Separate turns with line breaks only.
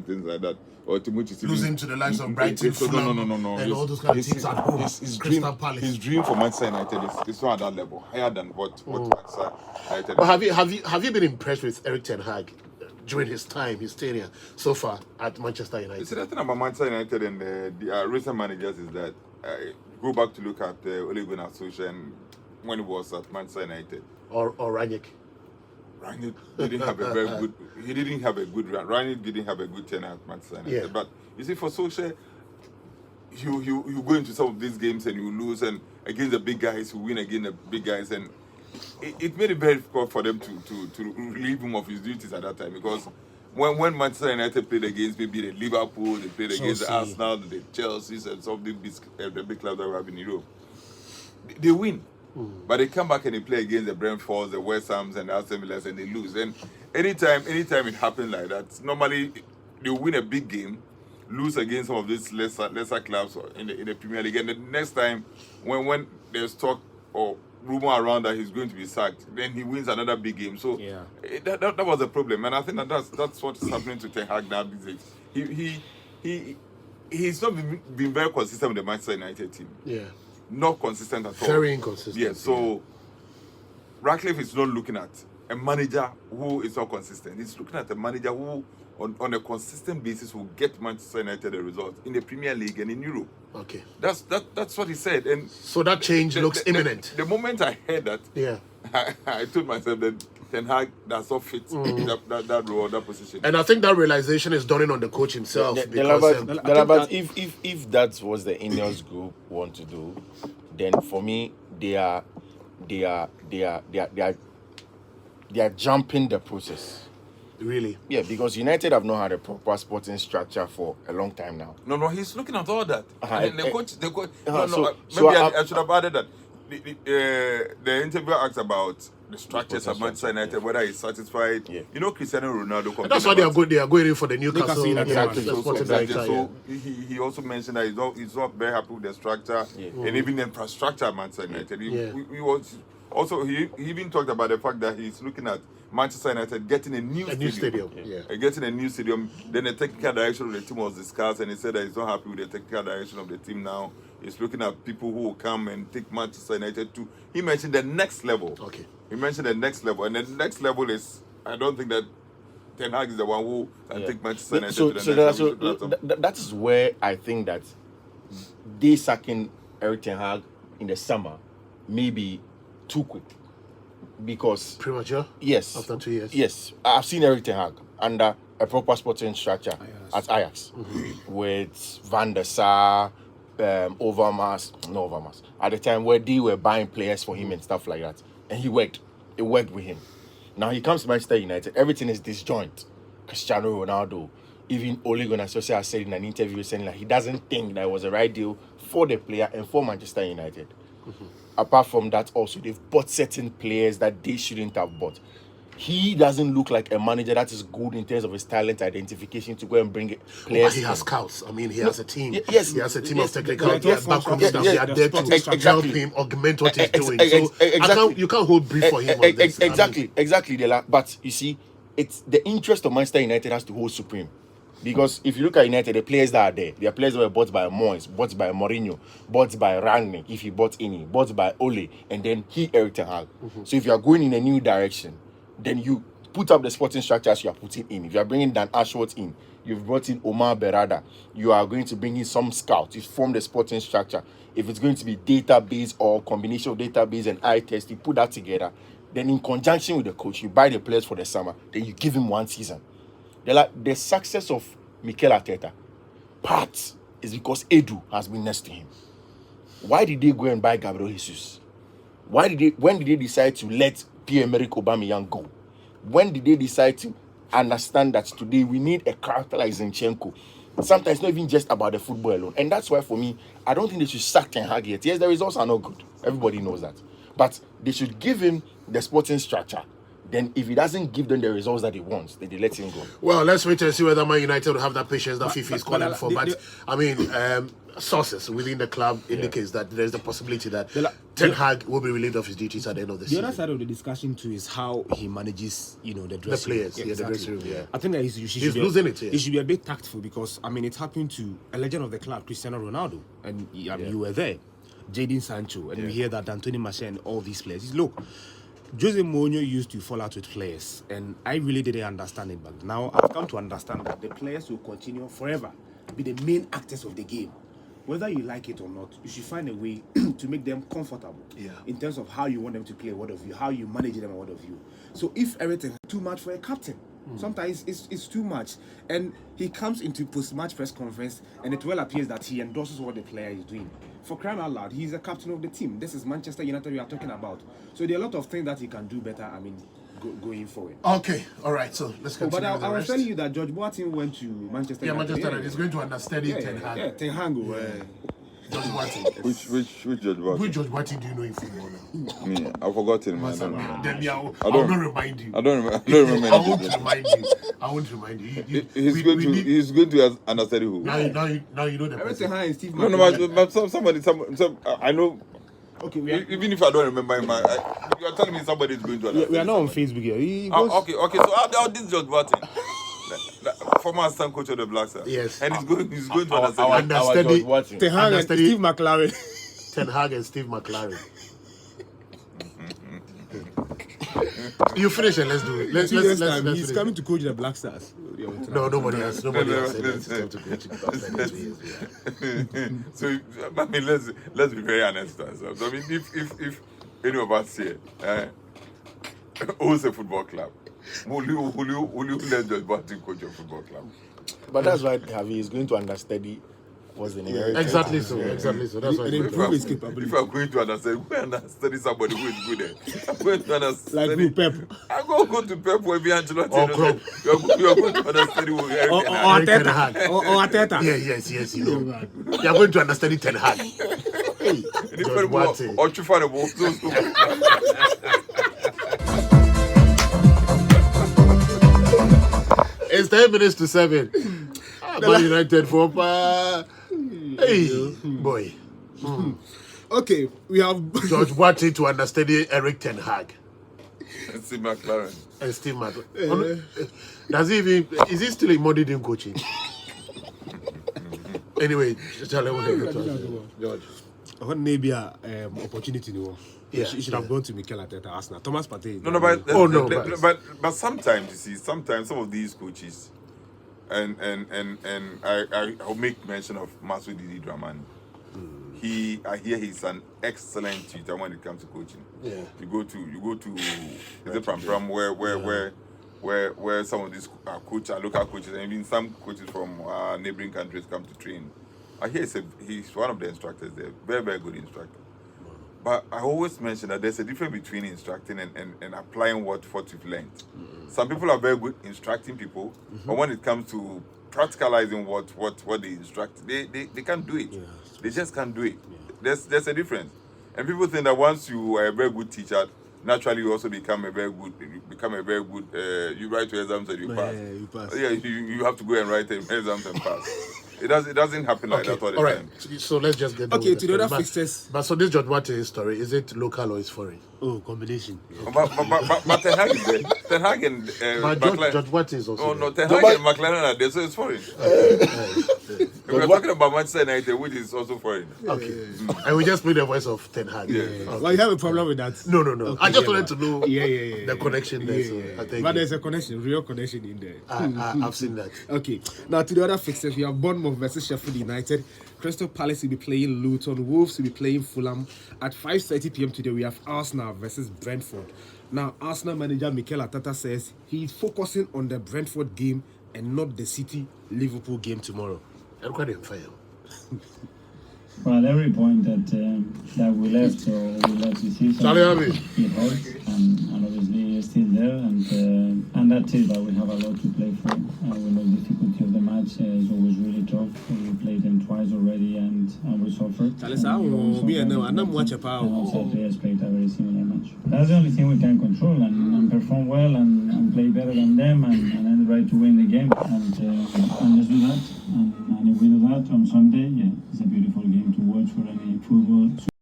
things like that. Or Timuchi
losing to the likes of Brighton, Fulham, and all those kind of teams at home. Crystal Palace.
His dream for Manchester United is not at that level, higher than what Manchester United.
But have you been impressed with Erik ten Hag during his tenure so far at Manchester United?
You see, the thing about Manchester United and the recent managers is that go back to look at Ole Gunnar Solskjaer when he was at Manchester United.
Or Rangnick.
Rangnick didn't have a very good. He didn't have a good run. Rangnick didn't have a good tenure at Manchester United.
Yeah.
But you see, for Solskjaer, you go into some of these games and you lose, and against the big guys, you win against the big guys, and it made it very difficult for them to relieve him of his duties at that time, because when Manchester United played against maybe the Liverpool, they played against the Arsenal, the Chelsea, and some of the big clubs that we have in Europe, they win. But they come back and they play against the Brentfords, the West Hams, and the Aston Villas, and they lose. And anytime it happens like that, normally they win a big game, lose against some of these lesser clubs in the Premier League. And the next time, when there's talk or rumor around that he's going to be sacked, then he wins another big game. So that was a problem. And I think that's what is happening to Ten Hag now these days. He's not been very consistent with the Manchester United team.
Yeah.
Not consistent at all.
Very inconsistent.
Yeah, so Ratcliffe is not looking at a manager who is not consistent. He's looking at a manager who, on a consistent basis, will get Manchester United a result in the Premier League and in Europe.
Okay.
That's what he said. And
so that change looks imminent.
The moment I heard that, I told myself that Ten Hag does not fit that role, that position.
And I think that realization is dawning on the coach himself.
But if that was the Ineos group want to do, then for me they are jumping the process.
Really?
Yeah, because United have not had a proper sporting structure for a long time now.
No, he's looking at all that. The coach. I should have added that. The interviewer asked about the structures of Manchester United, whether he's satisfied. Yeah. You know, Cristiano Ronaldo.
And that's why they are going in for the Newcastle.
Exactly. So he also mentioned that he's not very happy with the structure and even the infrastructure of Manchester United. He even talked about the fact that he's looking at Manchester United getting a new stadium. Getting a new stadium. Then the technical direction of the team was discussed, and he said that he's not happy with the technical direction of the team now. He's looking at people who will come and take Manchester United to. He mentioned the next level.
Okay.
He mentioned the next level, and the next level is, I don't think that Ten Hag is the one who can take Manchester United to the next level.
That is where I think that they sacking Erik ten Hag in the summer may be too quick. Because
premature?
Yes.
After 2 years?
Yes. I've seen Erik ten Hag under a proper sporting structure at Ajax with Van der Sar, Overmars. At the time where they were buying players for him and stuff like that. And he worked. It worked with him. Now he comes to Manchester United. Everything is disjoint. Cristiano Ronaldo. Even Ole Gunnar Solskjaer said in an interview saying that he doesn't think that it was the right deal for the player and for Manchester United. Apart from that, also they've bought certain players that they shouldn't have bought. He doesn't look like a manager that is good in terms of his talent identification to go and bring players.
He has scouts. I mean, he has a team.
Yes,
he has a team of technical backroom staff.
They
are there to help him augment what he's doing. So you can't hold brief for him on this.
Exactly. But you see, it's the interest of Manchester United has to hold supreme. Because if you look at United, the players that are there, they are players that were bought by Moyes, bought by Mourinho, bought by Rangnick, if he bought any, bought by Ole, and then Erik ten Hag. So if you are going in a new direction, then you put up the sporting structures you are putting in. If you are bringing Dan Ashworth in, you've brought in Omar Berrada, you are going to bring in some scouts, you form the sporting structure. If it's going to be database or combination of database and eye test, you put that together. Then in conjunction with the coach, you buy the players for the summer, then you give him 1 season. The success of Mikel Arteta, part is because Edu has been next to him. Why did they go and buy Gabriel Jesus? When did they decide to let Pierre-Emerick Aubameyang go? When did they decide to understand that today we need a character like Zinchenko? Sometimes it's not even just about the football alone. And that's why for me, I don't think they should sack Ten Hag yet. Yes, the results are not good. Everybody knows that. But they should give him the sporting structure. Then if he doesn't give them the results that he wants, then they let him go.
Well, let's wait and see whether Man United will have that patience that Fifi is
but
calling for. But I mean, sources within the club indicates that there's the possibility that Ten Hag will be relieved of his duties at the end of the season.
The other side of the discussion too is how he manages, the dressing room.
The players, the dressing room. Yeah.
I think that
he's losing it. Yeah.
He should be a bit tactful because I mean it happened to a legend of the club, Cristiano Ronaldo, and you were there, Jadon Sancho, and we hear that Anthony Martial and all these players. Look, Jose Mourinho used to fall out with players, and I really didn't understand it. But now I've come to understand that the players will continue forever be the main actors of the game. Whether you like it or not, you should find a way to make them comfortable in terms of how you want them to play, what of you, how you manage them, what of you. So if everything is too much for a captain, sometimes it's too much. And he comes into post-match press conference and it well appears that he endorses what the player is doing. For crying out loud, he's a captain of the team. This is Manchester United we are talking about. So there are a lot of things that he can do better, going forward.
Okay, all right, so let's continue.
But I was telling you that George Boateng went to Manchester United.
Manchester United is going to understudy Ten Hag.
Yeah, Ten Hag.
George Boateng.
Which George Boateng?
Which George Boateng do you know in football now?
Me, I've forgotten. Man.
Then I will not remind you.
I don't remember.
I won't remind you. I won't remind you.
He's going to understudy who?
Now you know the
Everything high Steve.
No, but somebody, I know.
Okay,
even if I don't remember him, you are telling me somebody is going to understudy.
We are not on Facebook here.
Okay. So how this George Boateng? Former assistant coach of the Black Stars.
Yes.
And he's going to understudy.
Ten Hag and Steve McLaren.
Ten Hag and Steve McLaren. You finish and let's do it. Let's
he's coming to coach the Black Stars.
No, nobody else. Nobody else.
So I mean, let's be very honest. I mean, if any of us here owns a football club, will you let George Boateng coach your football club?
But that's why Javi is going to understudy what's the name.
Exactly so. That's why.
If I'm going to understudy somebody who is good there, I'm going to understudy.
Like who, Pep?
I'm going to go to Pep or Ancelotti. You're going to understudy who
Eric Ten Hag.
Or Arteta.
Yes, you know. You're going to understudy Ten Hag. Hey, George Boateng.
Or Chufane.
It's 10 minutes to 7. Man United for hey boy.
Okay, we have
George Boateng to understudy Eric Ten Hag
and Steve McLaren.
Does he even? Is he still in modern coaching? Anyway, George.
Maybe opportunity no. Yeah, she should have gone to Mikel Arteta, Arsenal. Thomas Partey.
But sometimes you see, some of these coaches, and I'll make mention of Masudi Dramani. I hear he's an excellent tutor when it comes to coaching.
Yeah.
You go to is it Pram where some of these local coaches, and even some coaches from neighboring countries come to train. I hear he's one of the instructors there, very, very good instructor. But I always mention that there's a difference between instructing and applying what you've learned. Some people are very good instructing people, but when it comes to practicalizing what they instruct, they can't do it. Yeah. They just can't do it. Yeah. There's a difference. And people think that once you are a very good teacher, naturally you also become a very good you write your exams and you pass.
Yeah, you pass.
Yeah, you have to go and write exams and pass. It doesn't happen like that all the time.
So let's just get
to the other fixtures.
But so this George Boateng story, is it local or is foreign?
Oh, combination.
But Ten Hag is there. Ten Hag and
George Boateng is also
no, Ten Hag and McLaren are there, so it's foreign. We're talking about Manchester United, which is also foreign.
Okay. And we just played the voice of Ten Hag.
Yeah.
Okay. Well, you have a problem with that?
No.
Okay,
I just wanted to know
the
connection there.
So I think but there's a connection, real connection in there.
I've seen that.
Okay. Now to the other fixtures, we have Bournemouth versus Sheffield United. Crystal Palace will be playing Luton. Wolves will be playing Fulham. At 5:30 p.m. today, we have Arsenal versus Brentford. Now, Arsenal manager Mikel Arteta says he's focusing on the Brentford game and not the City-Liverpool game tomorrow.
Well, every point that we left this season, it hurts, and obviously it's still there, and that's it. But we have a lot to play for. We know the difficulty of the match is always really tough. We played them twice already, and we suffered. And also, I expect a very similar match. match. That's the only thing we can control and perform well and play better than them and then try to win the game. And let's do that. And if we do that on Sunday, yeah, it's a beautiful game to watch for any football.